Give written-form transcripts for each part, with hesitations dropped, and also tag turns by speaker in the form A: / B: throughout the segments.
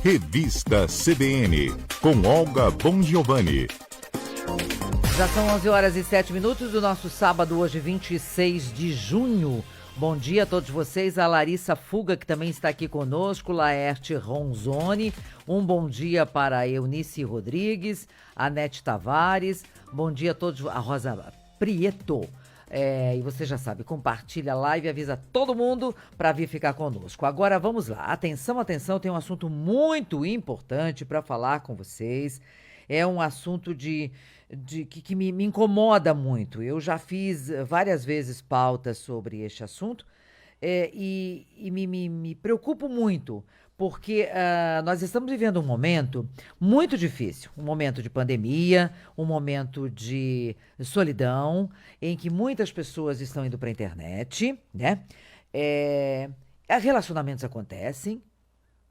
A: Revista CBN, com Olga Bongiovanni.
B: Já são 11h07 do nosso sábado, hoje 26 de junho. Bom dia a todos vocês, a Larissa Fuga, que também está aqui conosco, Laerte Ronzoni. Um bom dia para a Eunice Rodrigues, a Nete Tavares. Bom dia a todos, a Rosa Prieto. E você já sabe, compartilha a live, avisa todo mundo para vir ficar conosco. Agora vamos lá, atenção, tem um assunto muito importante para falar com vocês. É um assunto que me incomoda muito. Eu já fiz várias vezes pautas sobre este assunto e me preocupo muito, porque nós estamos vivendo um momento muito difícil, um momento de pandemia, um momento de solidão, em que muitas pessoas estão indo para a internet, né? Relacionamentos acontecem,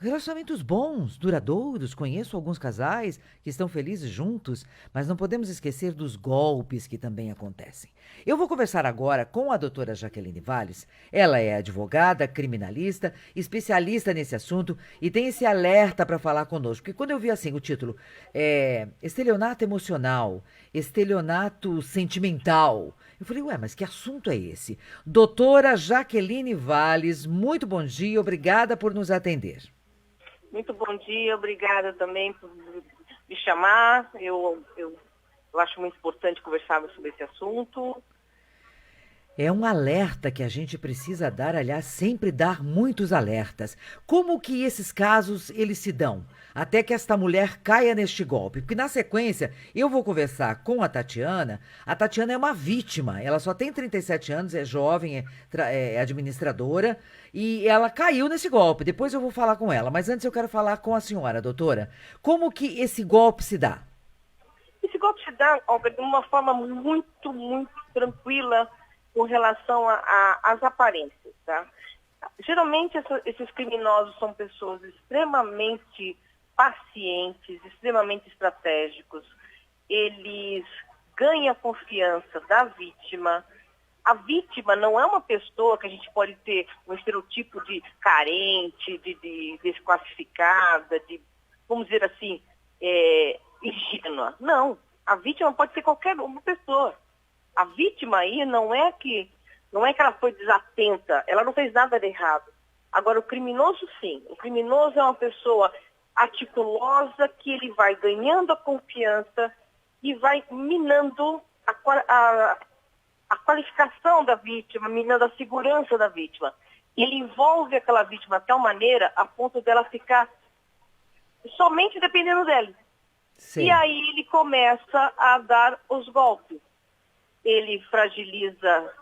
B: relacionamentos bons, duradouros. Conheço alguns casais que estão felizes juntos, mas não podemos esquecer dos golpes que também acontecem. Eu vou conversar agora com a doutora Jaqueline Valles. Ela é advogada, criminalista, especialista nesse assunto e tem esse alerta para falar conosco. Porque quando eu vi assim o título, estelionato emocional, estelionato sentimental, eu falei, mas que assunto é esse? Doutora Jaqueline Valles, muito bom dia, obrigada por nos atender.
C: Muito bom dia, obrigada também por me chamar. Eu acho muito importante conversar sobre esse assunto.
B: É um alerta que a gente precisa dar, aliás, sempre dar muitos alertas. Como que esses casos, eles se dão? Até que esta mulher caia neste golpe. Porque na sequência, eu vou conversar com a Tatiana. A Tatiana é uma vítima, ela só tem 37 anos, é jovem, é administradora, e ela caiu nesse golpe. Depois eu vou falar com ela, mas antes eu quero falar com a senhora, doutora. Como que esse golpe se dá?
C: Esse golpe se dá, Olga, de uma forma muito, muito tranquila, com relação às aparências, tá? Geralmente esses criminosos são pessoas extremamente pacientes, extremamente estratégicos. Eles ganham a confiança da vítima. A vítima não é uma pessoa que a gente pode ter um estereotipo de carente, de desclassificada, de, vamos dizer assim, ingênua. Não, a vítima pode ser qualquer uma pessoa. A vítima aí não é que ela foi desatenta, ela não fez nada de errado. Agora, o criminoso, sim. O criminoso é uma pessoa articulosa que ele vai ganhando a confiança e vai minando a qualificação da vítima, minando a segurança da vítima. Ele envolve aquela vítima de tal maneira a ponto dela ficar somente dependendo dele. Sim. E aí ele começa a dar os golpes. Ele fragiliza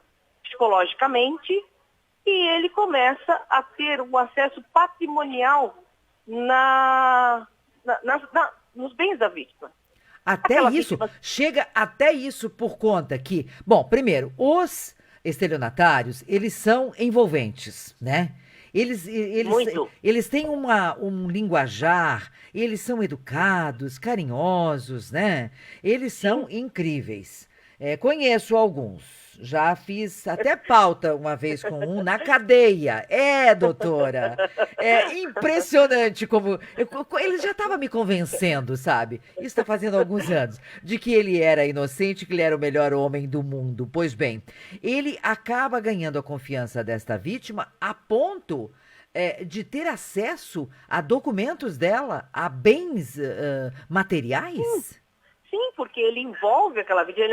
C: psicologicamente e ele começa a ter um acesso patrimonial nos bens da vítima.
B: Até isso, chega até isso por conta que, bom, primeiro, os estelionatários, eles são envolventes, né? Eles têm um linguajar, eles são educados, carinhosos, né? Eles são incríveis. Conheço alguns, já fiz até pauta uma vez com um na cadeia. Doutora, é impressionante como... Ele já estava me convencendo, sabe? Isso está fazendo alguns anos, de que ele era inocente, que ele era o melhor homem do mundo. Pois bem, ele acaba ganhando a confiança desta vítima a ponto de ter acesso a documentos dela, a bens materiais.
C: Sim, porque ele envolve aquela vítima,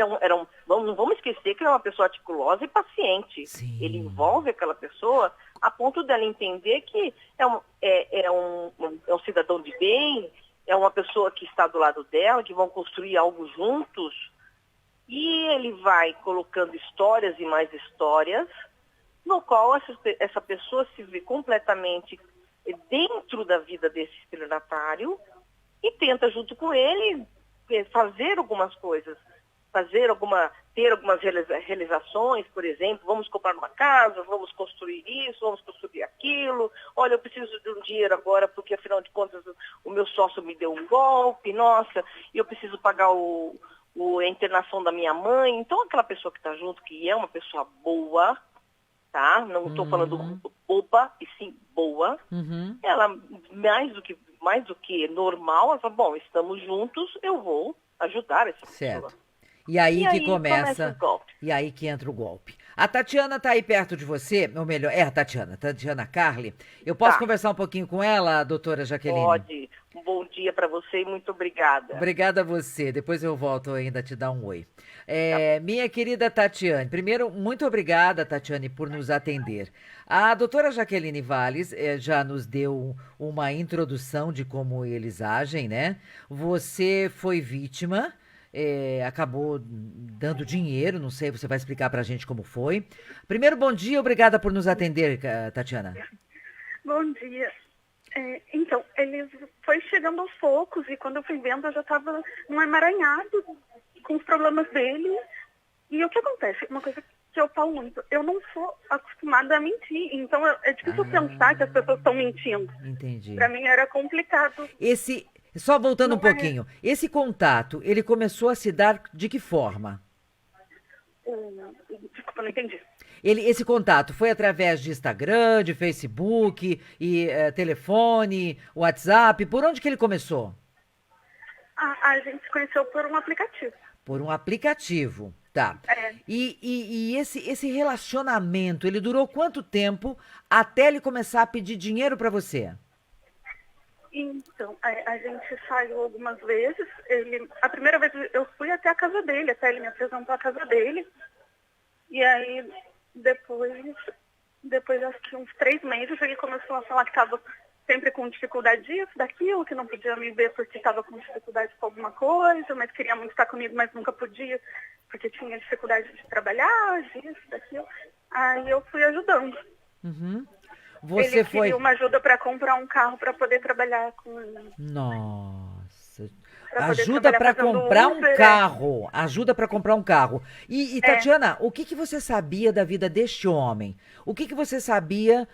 C: não vamos esquecer que ele é uma pessoa articulosa e paciente. Sim. Ele envolve aquela pessoa a ponto dela entender que é um cidadão de bem, é uma pessoa que está do lado dela, que vão construir algo juntos. E ele vai colocando histórias e mais histórias, no qual essa pessoa se vê completamente dentro da vida desse estelionatário e tenta, junto com ele, fazer algumas coisas, ter algumas realizações, por exemplo, vamos comprar uma casa, vamos construir isso, vamos construir aquilo, olha, eu preciso de um dinheiro agora porque, afinal de contas, o meu sócio me deu um golpe, nossa, eu preciso pagar a internação da minha mãe. Então, aquela pessoa que está junto, que é uma pessoa boa, tá? Não estou falando boba, e sim boa.
B: Uhum.
C: Ela, mais do que normal, ela falou, bom, estamos juntos, eu vou ajudar essa pessoa.
B: Certo. E aí
C: E
B: que
C: aí começa
B: começa.
C: os golpes.
B: E aí que entra o golpe. A Tatiana tá aí perto de você, ou melhor, a Tatiana Carli. Eu posso
C: Tá.
B: conversar um pouquinho com ela, doutora Jaqueline?
C: Pode. Um bom dia para você e muito obrigada.
B: Obrigada a você. Depois eu volto ainda a te dar um oi. Minha querida Tatiane, primeiro, muito obrigada, Tatiane, por nos atender. A doutora Jaqueline Valles já nos deu uma introdução de como eles agem, né? Você foi vítima, acabou dando dinheiro, não sei, você vai explicar pra gente como foi. Primeiro, bom dia, obrigada por nos atender, Tatiana.
D: Bom dia. Então, ele foi chegando aos poucos e quando eu fui vendo eu já estava num emaranhado com os problemas dele. E o que acontece? Uma coisa que eu falo muito, eu não sou acostumada a mentir, então é difícil pensar que as pessoas estão mentindo.
B: Entendi.
D: Para mim era complicado.
B: Só voltando
D: Não
B: um pouquinho, esse contato, ele começou a se dar de que forma?
D: Desculpa, não entendi.
B: Esse contato foi através de Instagram, de Facebook, e telefone, WhatsApp, por onde que ele começou?
D: A gente se conheceu por um aplicativo.
B: Por um aplicativo, tá. E esse relacionamento, ele durou quanto tempo até ele começar a pedir dinheiro pra você?
D: Então, a gente saiu algumas vezes. A primeira vez eu fui até a casa dele, até ele me apresentou a casa dele. E aí, depois acho que uns 3 meses, ele começou a falar que estava sempre com dificuldade disso, daquilo, que não podia me ver porque estava com dificuldade com alguma coisa, mas queria muito estar comigo, mas nunca podia, porque tinha dificuldade de trabalhar, disso, daquilo. Aí eu fui ajudando.
B: Uhum.
D: Ele queria uma ajuda para comprar um carro para poder trabalhar com ele.
B: Nossa.
D: Pra poder
B: Ajuda
D: trabalhar
B: para
D: fazendo
B: comprar um
D: Uber,
B: carro. Ajuda para comprar um carro. E Tatiana, o que você sabia da vida deste homem? O que você sabia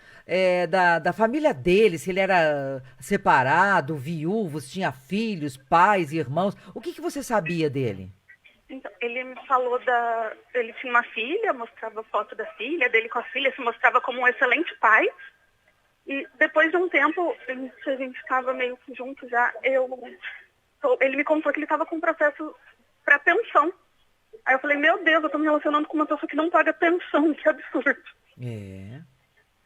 B: da família dele? Se ele era separado, viúvo, se tinha filhos, pais, irmãos. O que você sabia dele?
D: Então, ele me falou ele tinha uma filha, mostrava foto da filha, dele com a filha, se mostrava como um excelente pai. E depois de um tempo, a gente estava meio que junto já, ele me contou que ele estava com um processo para pensão. Aí eu falei, meu Deus, eu estou me relacionando com uma pessoa que não paga pensão, que absurdo.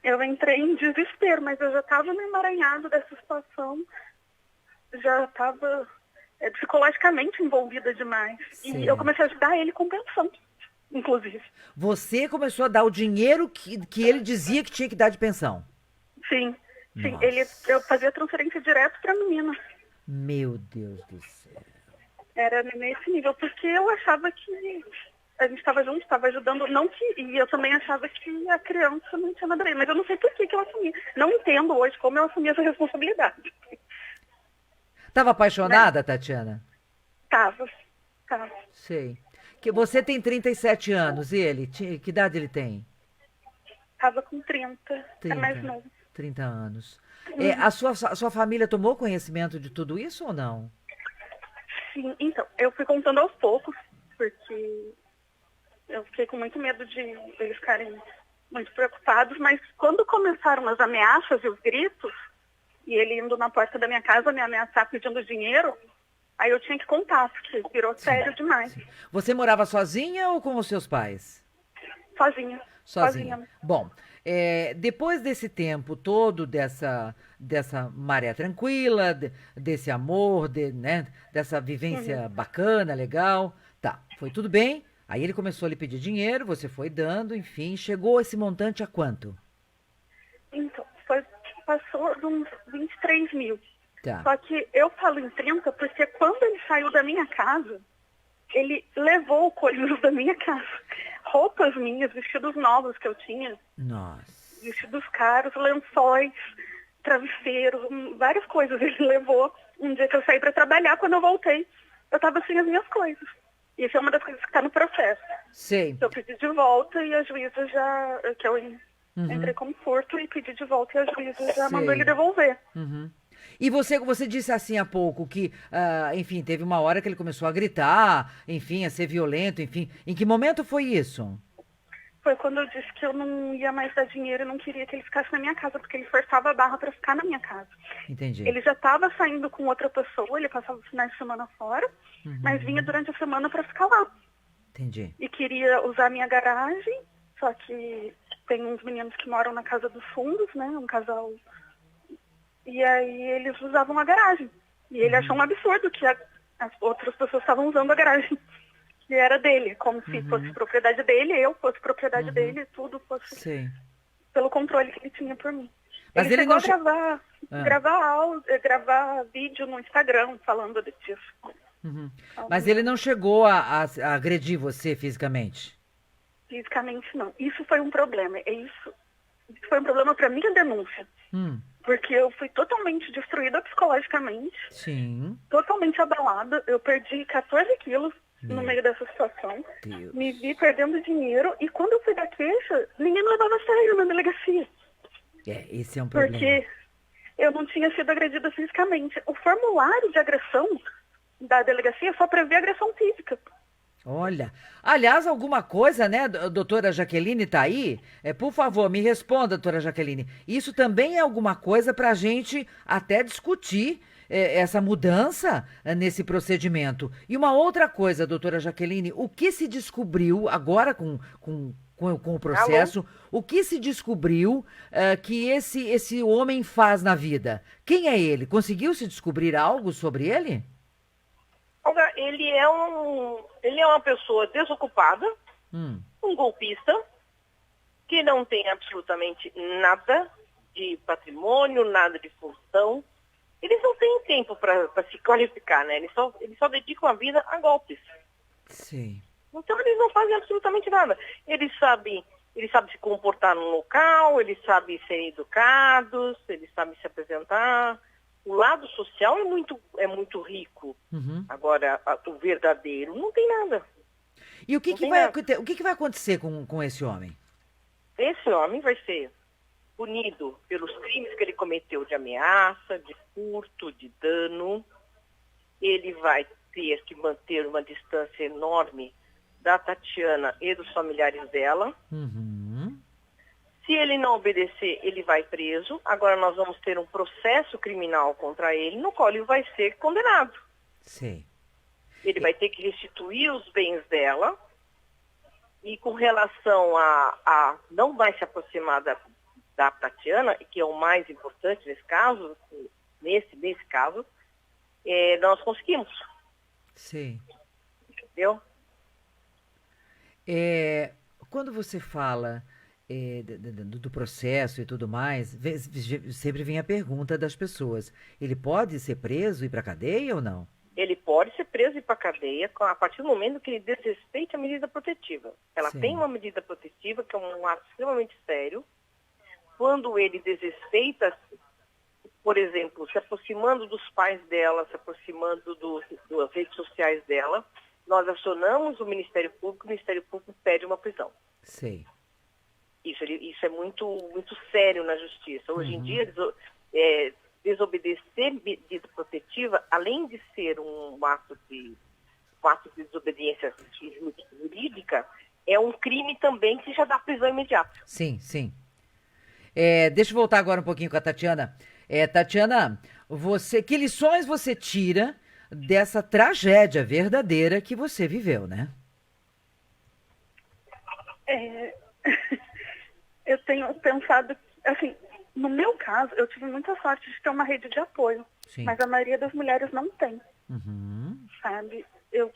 D: Eu entrei em desespero, mas eu já estava no emaranhado dessa situação, já estava psicologicamente envolvida demais.
B: Sim.
D: E eu comecei a ajudar ele com pensão, inclusive.
B: Você começou a dar o dinheiro que ele dizia que tinha que dar de pensão?
D: Sim.
B: Nossa.
D: Eu fazia transferência direto para a menina.
B: Meu Deus do céu.
D: Era nesse nível, porque eu achava que a gente estava junto, estava ajudando, e eu também achava que a criança não tinha nada a ver, mas eu não sei por que eu assumi. Não entendo hoje como eu assumi essa responsabilidade.
B: Tava apaixonada, Tatiana?
D: Tava.
B: Sei. Que você tem 37 anos e ele? Que idade ele tem?
D: Tava com 30. É mais novo.
B: 30 anos. A sua família tomou conhecimento de tudo isso ou não?
D: Sim, então, eu fui contando aos poucos, porque eu fiquei com muito medo de eles ficarem muito preocupados, mas quando começaram as ameaças e os gritos, e ele indo na porta da minha casa me ameaçar pedindo dinheiro, aí eu tinha que contar, porque virou sério demais.
B: Sim. Você morava sozinha ou com os seus pais?
D: Sozinha.
B: Bom, depois desse tempo todo, dessa maré tranquila, desse amor, né, dessa vivência bacana, legal, tá, foi tudo bem. Aí ele começou a lhe pedir dinheiro, você foi dando, enfim, chegou esse montante a quanto?
D: Então, passou de uns 23 mil.
B: Tá.
D: Só que eu falo em 30 porque quando ele saiu da minha casa, ele levou coisas da minha casa. Roupas minhas, vestidos novos que eu tinha.
B: Nossa.
D: Vestidos caros, lençóis, travesseiros, várias coisas ele levou. Um dia que eu saí para trabalhar, quando eu voltei, eu estava sem as minhas coisas. Isso é uma das coisas que está no processo.
B: Sei.
D: Eu pedi de volta e a juíza já... que eu entrei como furto e pedi de volta e a juíza já mandou ele devolver.
B: E você disse assim há pouco que, enfim, teve uma hora que ele começou a gritar, enfim, a ser violento, enfim. Em que momento foi isso?
D: Foi quando eu disse que eu não ia mais dar dinheiro e não queria que ele ficasse na minha casa, porque ele forçava a barra para ficar na minha casa.
B: Entendi.
D: Ele já estava saindo com outra pessoa, ele passava os finais de semana fora, mas vinha durante a semana para ficar lá.
B: Entendi.
D: E queria usar a minha garagem, só que tem uns meninos que moram na casa dos fundos, né, um casal. E aí eles usavam a garagem. E ele achou um absurdo que as outras pessoas estavam usando a garagem. Que era dele, como se fosse propriedade dele, eu fosse propriedade dele, tudo fosse
B: Sim.
D: pelo controle que ele tinha por mim.
B: Mas ele
D: chegou
B: não
D: a gravar vídeo no Instagram falando disso.
B: Mas ele não chegou a agredir você fisicamente?
D: Fisicamente não. Isso foi um problema. Isso foi um problema para minha denúncia. Porque eu fui totalmente destruída psicologicamente.
B: Sim.
D: Totalmente abalada. Eu perdi 14 quilos no meio dessa situação.
B: Deus.
D: Me vi perdendo dinheiro. E quando eu fui dar queixa, ninguém me levava a sério na delegacia.
B: Esse é um problema.
D: Porque eu não tinha sido agredida fisicamente. O formulário de agressão da delegacia só prevê agressão física.
B: Olha, aliás, alguma coisa, né, doutora Jaqueline tá aí? Por favor, me responda, doutora Jaqueline. Isso também é alguma coisa para a gente até discutir essa mudança nesse procedimento. E uma outra coisa, doutora Jaqueline, o que se descobriu agora com o processo, o que se descobriu que esse homem faz na vida? Quem é ele? Conseguiu se descobrir algo sobre ele?
C: Olha, ele é uma pessoa desocupada, um golpista, que não tem absolutamente nada de patrimônio, nada de função. Eles não têm tempo para se qualificar, né? Eles só dedicam a vida a golpes.
B: Sim.
C: Então eles não fazem absolutamente nada. Eles sabem se comportar num local, eles sabem ser educados, eles sabem se apresentar. O lado social é muito rico. Agora, o verdadeiro não tem nada.
B: E o que vai acontecer com esse homem?
C: Esse homem vai ser punido pelos crimes que ele cometeu de ameaça, de furto, de dano. Ele vai ter que manter uma distância enorme da Tatiana e dos familiares dela. Se ele não obedecer, ele vai preso. Agora nós vamos ter um processo criminal contra ele, no qual ele vai ser condenado.
B: Sim.
C: Ele vai ter que restituir os bens dela. E com relação a não vai se aproximar da Tatiana, que é o mais importante nesse caso, nesse caso, nós conseguimos.
B: Sim.
C: Entendeu?
B: Quando você fala do processo e tudo mais, sempre vem a pergunta das pessoas: ele pode ser preso e ir para cadeia ou não?
C: Ele pode ser preso e ir para cadeia a partir do momento que ele desrespeite a medida protetiva. Ela
B: Sim.
C: tem uma medida protetiva que é um ato extremamente sério. Quando ele desrespeita, por exemplo, se aproximando dos pais dela, se aproximando das redes sociais dela, nós acionamos o Ministério Público pede uma prisão.
B: Sei.
C: Isso é muito, muito sério na justiça. Hoje em dia, desobedecer medida protetiva, além de ser um ato de desobediência jurídica, é um crime também que já dá prisão imediata.
B: Sim, sim. Deixa eu voltar agora um pouquinho com a Tatiana. Tatiana, que lições você tira dessa tragédia verdadeira que você viveu, né?
D: Eu tenho pensado, assim, no meu caso, eu tive muita sorte de ter uma rede de apoio.
B: Sim.
D: Mas a maioria das mulheres não tem. Sabe? Eu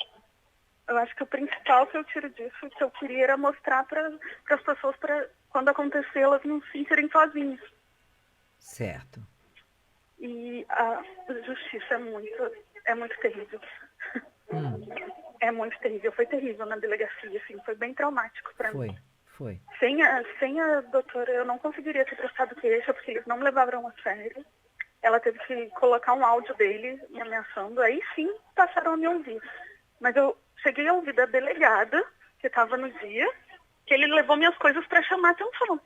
D: acho que o principal que eu tiro disso, que eu queria era mostrar para as pessoas, para quando acontecer, elas não se sentirem sozinhas.
B: Certo.
D: E a justiça é muito terrível. É muito terrível. Foi terrível na delegacia, assim, foi bem traumático para mim.
B: Foi.
D: Sem a doutora, eu não conseguiria ter prestado queixa, porque eles não me levaram a sério. Ela teve que colocar um áudio dele me ameaçando. Aí sim passaram a me ouvir. Mas eu cheguei a ouvir da delegada, que estava no dia, que ele levou minhas coisas para chamar atenção.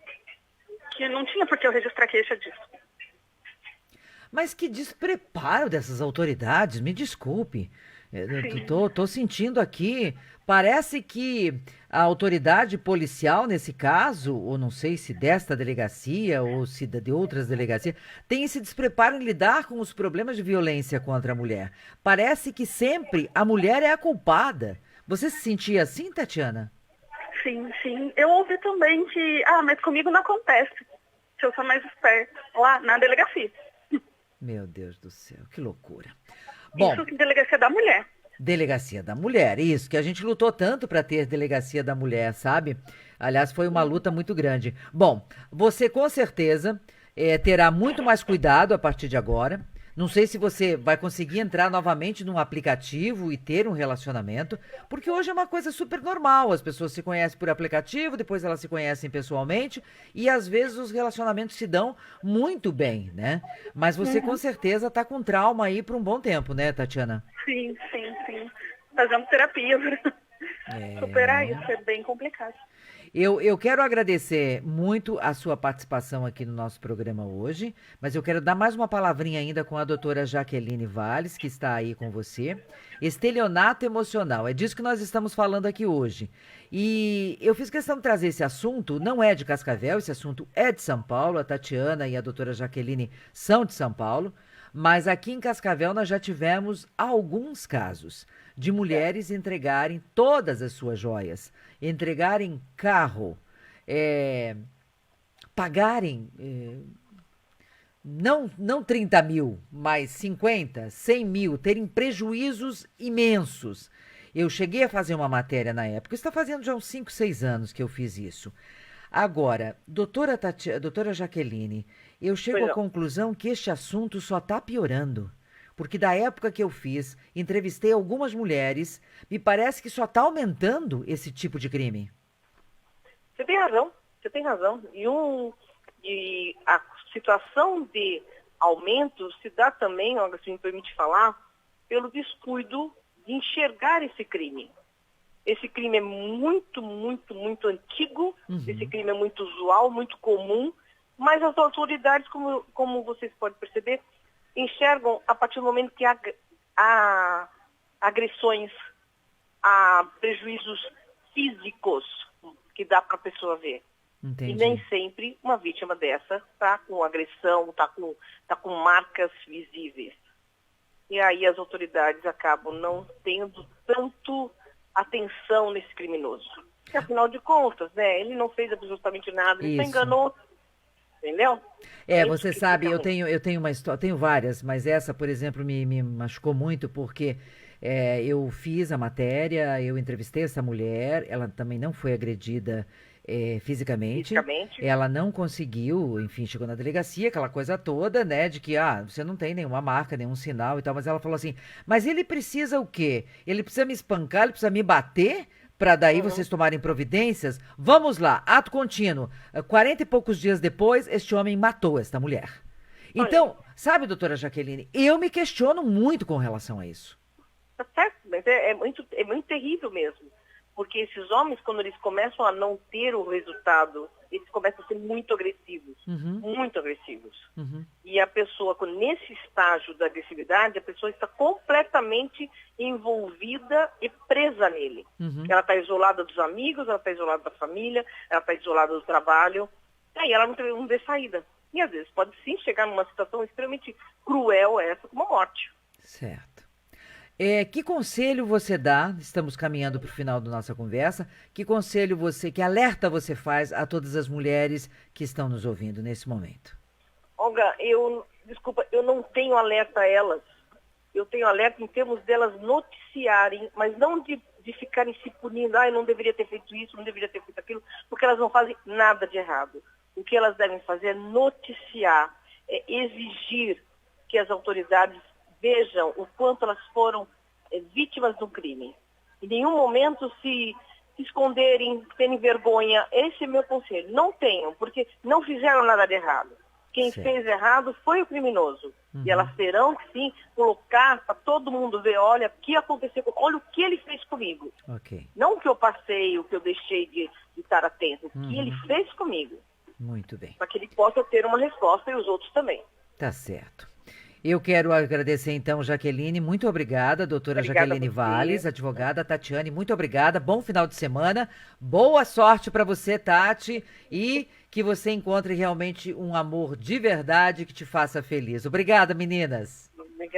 D: Que não tinha por que eu registrar queixa disso.
B: Mas que despreparo dessas autoridades, me desculpe. Tô sentindo aqui, parece que a autoridade policial, nesse caso, ou não sei se desta delegacia ou se de outras delegacias, tem esse despreparo em lidar com os problemas de violência contra a mulher. Parece que sempre a mulher é a culpada. Você se sentia assim, Tatiana?
D: Sim, sim. Eu ouvi também que, mas comigo não acontece. Se eu sou mais esperta, lá na delegacia.
B: Meu Deus do céu, que loucura. Bom,
D: Isso que delegacia da mulher.
B: Delegacia da Mulher, isso, que a gente lutou tanto para ter Delegacia da Mulher, sabe? Aliás, foi uma luta muito grande. Bom, você com certeza terá muito mais cuidado a partir de agora. Não sei se você vai conseguir entrar novamente num aplicativo e ter um relacionamento, porque hoje é uma coisa super normal. As pessoas se conhecem por aplicativo, depois elas se conhecem pessoalmente e às vezes os relacionamentos se dão muito bem, né? Mas você com certeza tá com trauma aí por um bom tempo, né, Tatiana?
D: Sim. Fazendo terapia para superar isso, é bem complicado.
B: Eu quero agradecer muito a sua participação aqui no nosso programa hoje, mas eu quero dar mais uma palavrinha ainda com a doutora Jaqueline Valles, que está aí com você. Estelionato emocional, é disso que nós estamos falando aqui hoje. E eu fiz questão de trazer esse assunto, não é de Cascavel, esse assunto é de São Paulo, a Tatiana e a doutora Jaqueline são de São Paulo, mas aqui em Cascavel nós já tivemos alguns casos de mulheres entregarem todas as suas joias, entregarem carro, pagarem, não 30 mil, mas 50, 100 mil, terem prejuízos imensos. Eu cheguei a fazer uma matéria na época, está fazendo já uns 5, 6 anos que eu fiz isso. Agora, doutora Jaqueline, eu chego à conclusão que este assunto só está piorando. Porque da época que eu fiz, entrevistei algumas mulheres, me parece que só está aumentando esse tipo de crime.
C: Você tem razão. E a situação de aumento se dá também, se me permite falar, pelo descuido de enxergar esse crime. Esse crime é muito, muito, muito antigo, esse crime é muito usual, muito comum, mas as autoridades, como vocês podem perceber, enxergam a partir do momento que há agressões, há prejuízos físicos que dá para a pessoa ver.
B: Entendi.
C: E nem sempre uma vítima dessa está com agressão, está com marcas visíveis. E aí as autoridades acabam não tendo tanto atenção nesse criminoso. Porque, afinal de contas, né, ele não fez absolutamente nada, ele só enganou. Entendeu?
B: Você sabe, eu tenho uma história, tenho várias, mas essa, por exemplo, me machucou muito porque eu fiz a matéria, eu entrevistei essa mulher, ela também não foi agredida fisicamente. Ela não conseguiu, enfim, chegou na delegacia, aquela coisa toda, né, de que, você não tem nenhuma marca, nenhum sinal e tal, mas ela falou assim, mas ele precisa o quê? Ele precisa me espancar, ele precisa me bater? Para daí vocês tomarem providências? Vamos lá, ato contínuo. 40 e poucos dias depois, este homem matou esta mulher. Então, sabe, doutora Jaqueline, eu me questiono muito com relação a isso.
C: Tá certo, mas é muito terrível mesmo. Porque esses homens, quando eles começam a não ter o resultado, eles começam a ser muito agressivos. Muito agressivos. E a pessoa, nesse estágio da agressividade, a pessoa está completamente envolvida e presa nele. Ela está isolada dos amigos, ela está isolada da família, ela está isolada do trabalho. E aí ela não vê saída. E às vezes pode sim chegar numa situação extremamente cruel, essa como a morte.
B: Certo. Que conselho você dá, estamos caminhando para o final da nossa conversa, que alerta você faz a todas as mulheres que estão nos ouvindo nesse momento?
C: Olga, eu não tenho alerta a elas. Eu tenho alerta em termos delas noticiarem, mas não de ficarem se punindo, eu não deveria ter feito isso, não deveria ter feito aquilo, porque elas não fazem nada de errado. O que elas devem fazer é noticiar, é exigir que as autoridades vejam o quanto elas foram vítimas de um crime. Em nenhum momento se esconderem, terem vergonha. Esse é o meu conselho. Não tenham, porque não fizeram nada de errado. Quem fez errado foi o criminoso. E elas terão que, sim, colocar para todo mundo ver, olha, o que aconteceu, olha o que ele fez comigo. Não o que eu passei, o que eu deixei de estar atento, o que ele fez comigo.
B: Muito bem.
C: Para que ele possa ter uma resposta e os outros também.
B: Tá certo. Eu quero agradecer, então, Jaqueline. Muito obrigada, doutora
C: Obrigada
B: Jaqueline
C: a você.
B: Valles, advogada. Tatiane, muito obrigada. Bom final de semana. Boa sorte para você, Tati. E que você encontre realmente um amor de verdade que te faça feliz. Obrigada, meninas.